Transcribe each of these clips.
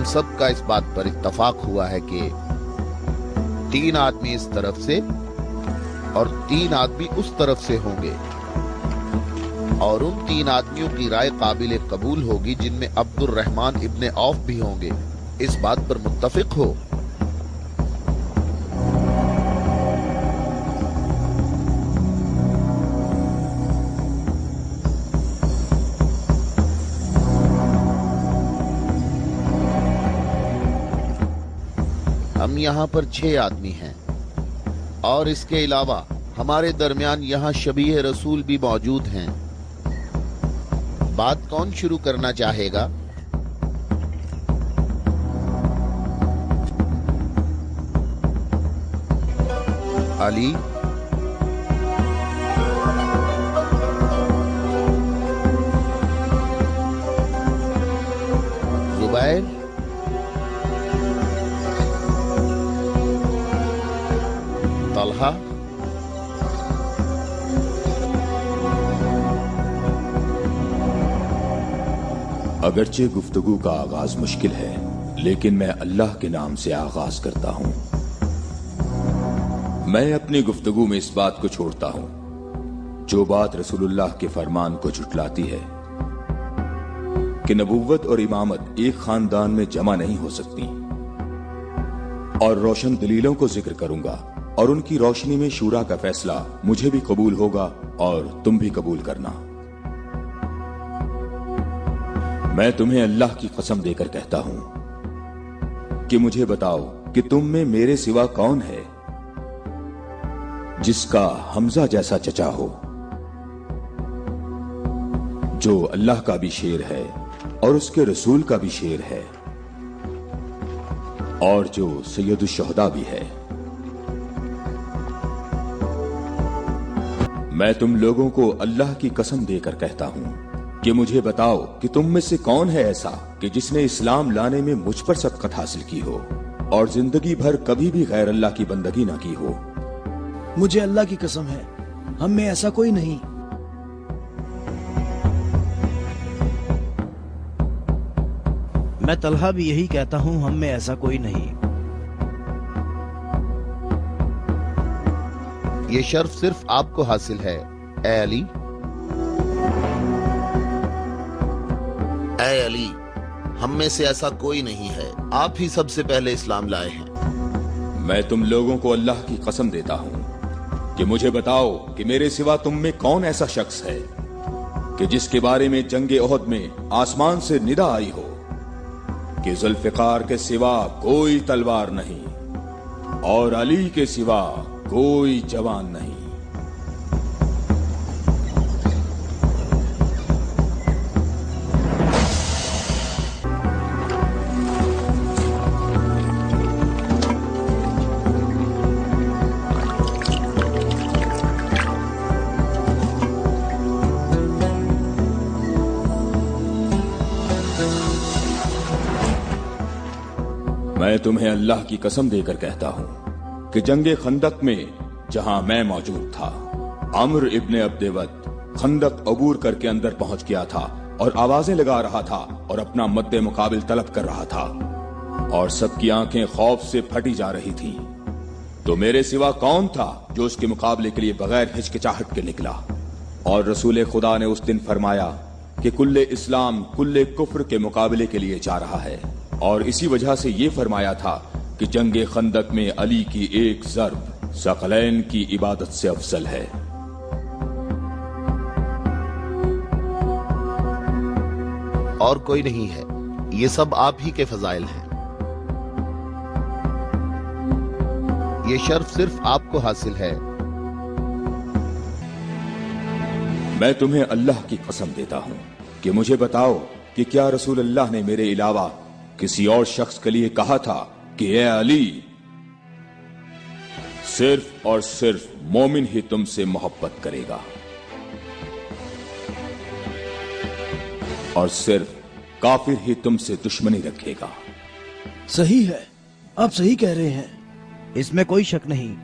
سب کا اس بات پر اتفاق ہوا ہے کہ 3 آدمی اس طرف سے اور 3 آدمی اس طرف سے ہوں گے، اور ان 3 آدمیوں کی رائے قابل قبول ہوگی جن میں عبد الرحمن ابن عوف بھی ہوں گے۔ اس بات پر متفق ہو؟ ہم یہاں پر 6 آدمی ہیں، اور اس کے علاوہ ہمارے درمیان یہاں شبیہ رسول بھی موجود ہیں۔ بات کون شروع کرنا چاہے گا؟ علی، زبیر، طلحہ، اگرچہ گفتگو کا آغاز مشکل ہے، لیکن میں اللہ کے نام سے آغاز کرتا ہوں۔ میں اپنی گفتگو میں اس بات کو چھوڑتا ہوں جو بات رسول اللہ کے فرمان کو جھٹلاتی ہے کہ نبوت اور امامت ایک خاندان میں جمع نہیں ہو سکتی، اور روشن دلیلوں کو ذکر کروں گا، اور ان کی روشنی میں شورا کا فیصلہ مجھے بھی قبول ہوگا اور تم بھی قبول کرنا۔ میں تمہیں اللہ کی قسم دے کر کہتا ہوں کہ مجھے بتاؤ کہ تم میں میرے سوا کون ہے جس کا حمزہ جیسا چچا ہو، جو اللہ کا بھی شیر ہے اور اس کے رسول کا بھی شیر ہے، اور جو سید الشہداء بھی ہے۔ میں تم لوگوں کو اللہ کی قسم دے کر کہتا ہوں کہ مجھے بتاؤ کہ تم میں سے کون ہے ایسا کہ جس نے اسلام لانے میں مجھ پر سبقت حاصل کی ہو اور زندگی بھر کبھی بھی غیر اللہ کی بندگی نہ کی ہو۔ مجھے اللہ کی قسم ہے، ہم میں ایسا کوئی نہیں۔ میں طلحہ بھی یہی کہتا ہوں، ہم میں ایسا کوئی نہیں۔ یہ شرف صرف آپ کو حاصل ہے، اے علی۔ اے علی، ہم میں سے ایسا کوئی نہیں ہے، آپ ہی سب سے پہلے اسلام لائے ہیں۔ میں تم لوگوں کو اللہ کی قسم دیتا ہوں کہ مجھے بتاؤ کہ میرے سوا تم میں کون ایسا شخص ہے کہ جس کے بارے میں جنگ احد میں آسمان سے ندا آئی ہو کہ ذوالفقار کے سوا کوئی تلوار نہیں اور علی کے سوا کوئی جوان نہیں۔ میں تمہیں اللہ کی قسم دے کر کہتا ہوں کہ جنگ خندق میں جہاں میں موجود تھا، عمرو ابن عبد ود خندق عبور کر کے اندر پہنچ گیا تھا اور آوازیں لگا رہا تھا اور اپنا مد مقابل طلب کر رہا تھا، اور سب کی آنکھیں خوف سے پھٹی جا رہی تھی۔ تو میرے سوا کون تھا جو اس کے مقابلے کے لیے بغیر ہچکچاہٹ کے نکلا؟ اور رسول خدا نے اس دن فرمایا کہ کل اسلام کل کفر کے مقابلے کے لیے جا رہا ہے، اور اسی وجہ سے یہ فرمایا تھا کہ جنگ خندق میں علی کی ایک ضرب ثقلین کی عبادت سے افضل ہے۔ اور کوئی نہیں ہے، یہ سب آپ ہی کے فضائل ہیں۔ یہ شرف صرف آپ کو حاصل ہے۔ میں تمہیں اللہ کی قسم دیتا ہوں کہ مجھے بتاؤ کہ کیا رسول اللہ نے میرے علاوہ کسی اور شخص کے لیے کہا تھا کہ اے علی، صرف اور صرف مومن ہی تم سے محبت کرے گا، اور صرف کافر ہی تم سے دشمنی رکھے گا؟ صحیح ہے، آپ صحیح کہہ رہے ہیں۔ اس میں کوئی شک نہیں،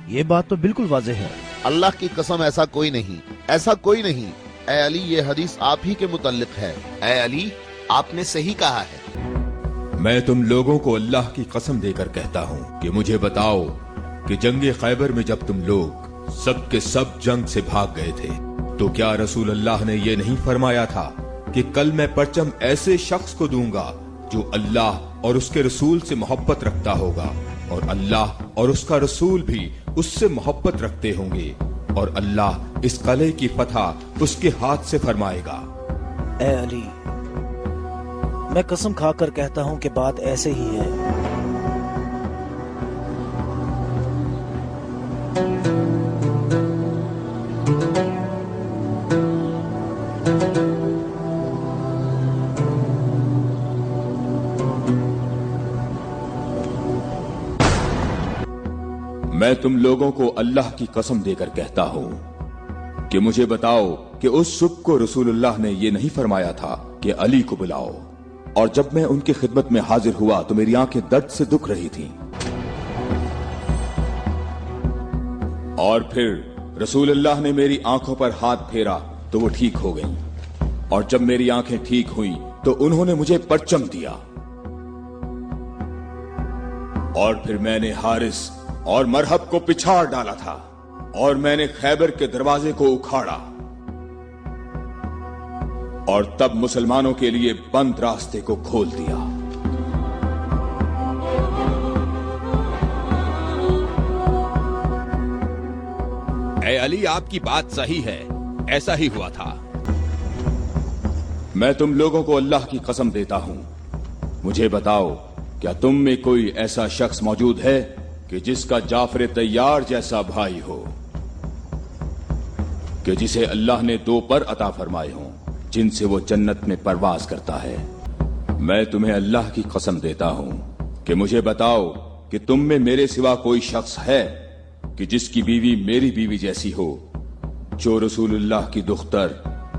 یہ بات تو بالکل واضح ہے۔ اللہ کی قسم ایسا کوئی نہیں، ایسا کوئی نہیں۔ اے علی، یہ حدیث آپ ہی کے متعلق ہے۔ اے علی، آپ نے صحیح کہا ہے۔ میں تم لوگوں کو اللہ کی قسم دے کر کہتا ہوں کہ مجھے بتاؤ کہ جنگ خیبر میں جب تم لوگ سب کے سب جنگ سے بھاگ گئے تھے تو کیا رسول اللہ نے یہ نہیں فرمایا تھا کہ کل میں پرچم ایسے شخص کو دوں گا جو اللہ اور اس کے رسول سے محبت رکھتا ہوگا اور اللہ اور اس کا رسول بھی اس سے محبت رکھتے ہوں گے اور اللہ اس قلعے کی فتح اس کے ہاتھ سے فرمائے گا۔ اے علی، میں قسم کھا کر کہتا ہوں کہ بات ایسے ہی ہے۔ میں تم لوگوں کو اللہ کی قسم دے کر کہتا ہوں کہ مجھے بتاؤ کہ اس صبح کو رسول اللہ نے یہ نہیں فرمایا تھا کہ علی کو بلاؤ، اور جب میں ان کی خدمت میں حاضر ہوا تو میری آنکھیں درد سے دکھ رہی تھیں، اور پھر رسول اللہ نے میری آنکھوں پر ہاتھ پھیرا تو وہ ٹھیک ہو گئیں، اور جب میری آنکھیں ٹھیک ہوئیں تو انہوں نے مجھے پرچم دیا، اور پھر میں نے حارث اور مرحب کو پچھاڑ ڈالا تھا، اور میں نے خیبر کے دروازے کو اکھاڑا، اور تب مسلمانوں کے لیے بند راستے کو کھول دیا۔ اے علی، آپ کی بات صحیح ہے، ایسا ہی ہوا تھا۔ میں تم لوگوں کو اللہ کی قسم دیتا ہوں، مجھے بتاؤ کیا تم میں کوئی ایسا شخص موجود ہے کہ جس کا جعفر طیار جیسا بھائی ہو، کہ جسے اللہ نے 2 پر عطا فرمائے ہوں جن سے وہ جنت میں پرواز کرتا ہے؟ میں تمہیں اللہ کی قسم دیتا ہوں کہ مجھے بتاؤ کہ تم میں میرے سوا کوئی شخص ہے کہ جس کی بیوی میری بیوی جیسی ہو، جو رسول اللہ کی دختر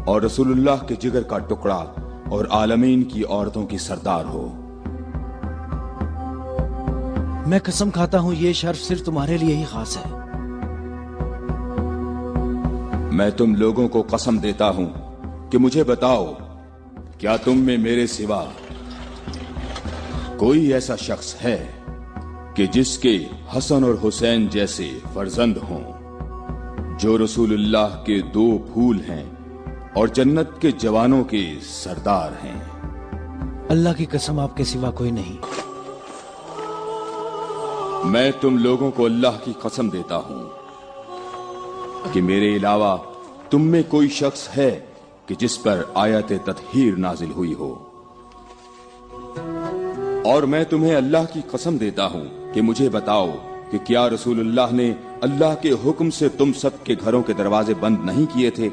اور رسول اللہ کے جگر کا ٹکڑا اور عالمین کی عورتوں کی سردار ہو۔ میں قسم کھاتا ہوں یہ شرف صرف تمہارے لیے ہی خاص ہے۔ میں تم لوگوں کو قسم دیتا ہوں کہ مجھے بتاؤ کیا تم میں میرے سوا کوئی ایسا شخص ہے کہ جس کے حسن اور حسین جیسے فرزند ہوں، جو رسول اللہ کے 2 پھول ہیں اور جنت کے جوانوں کے سردار ہیں؟ اللہ کی قسم آپ کے سوا کوئی نہیں۔ میں تم لوگوں کو اللہ کی قسم دیتا ہوں کہ میرے علاوہ تم میں کوئی شخص ہے کہ جس پر آیت تطہیر نازل ہوئی ہو، اور میں تمہیں اللہ کی قسم دیتا ہوں کہ مجھے بتاؤ کہ کیا رسول اللہ نے اللہ کے حکم سے تم سب کے گھروں کے دروازے بند نہیں کیے تھے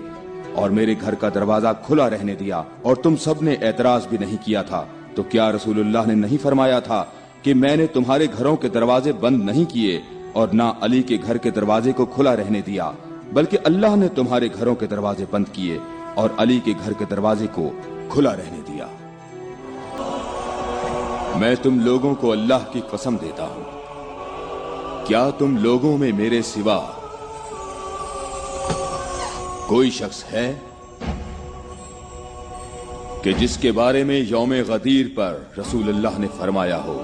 اور میرے گھر کا دروازہ کھلا رہنے دیا، اور تم سب نے اعتراض بھی نہیں کیا تھا؟ تو کیا رسول اللہ نے نہیں فرمایا تھا کہ میں نے تمہارے گھروں کے دروازے بند نہیں کیے اور نہ علی کے گھر کے دروازے کو کھلا رہنے دیا، بلکہ اللہ نے تمہارے گھروں کے دروازے بند کیے اور علی کے گھر کے دروازے کو کھلا رہنے دیا؟ میں تم لوگوں کو اللہ کی قسم دیتا ہوں، کیا تم لوگوں میں میرے سوا کوئی شخص ہے کہ جس کے بارے میں یوم غدیر پر رسول اللہ نے فرمایا ہو،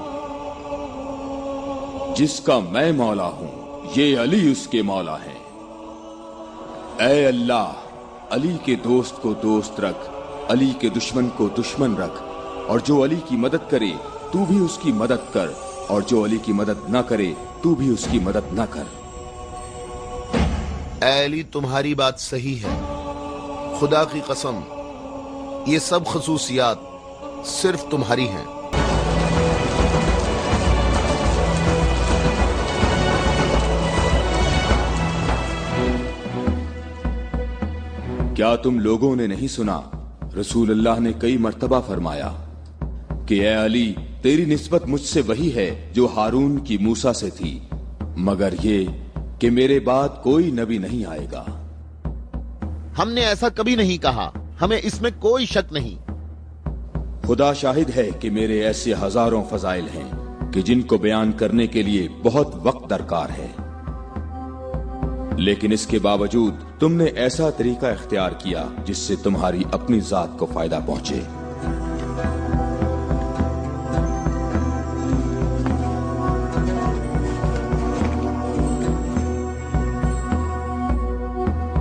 جس کا میں مولا ہوں یہ علی اس کے مولا ہے؟ اے اللہ، علی کے دوست کو دوست رکھ، علی کے دشمن کو دشمن رکھ، اور جو علی کی مدد کرے تو بھی اس کی مدد کر، اور جو علی کی مدد نہ کرے تو بھی اس کی مدد نہ کر۔ اے علی، تمہاری بات صحیح ہے، خدا کی قسم یہ سب خصوصیات صرف تمہاری ہیں۔ کیا تم لوگوں نے نہیں سنا رسول اللہ نے کئی مرتبہ فرمایا کہ اے علی، تیری نسبت مجھ سے وہی ہے جو ہارون کی موسیٰ سے تھی، مگر یہ کہ میرے بعد کوئی نبی نہیں آئے گا۔ ہم نے ایسا کبھی نہیں کہا، ہمیں اس میں کوئی شک نہیں۔ خدا شاہد ہے کہ میرے ایسے ہزاروں فضائل ہیں کہ جن کو بیان کرنے کے لیے بہت وقت درکار ہے، لیکن اس کے باوجود تم نے ایسا طریقہ اختیار کیا جس سے تمہاری اپنی ذات کو فائدہ پہنچے۔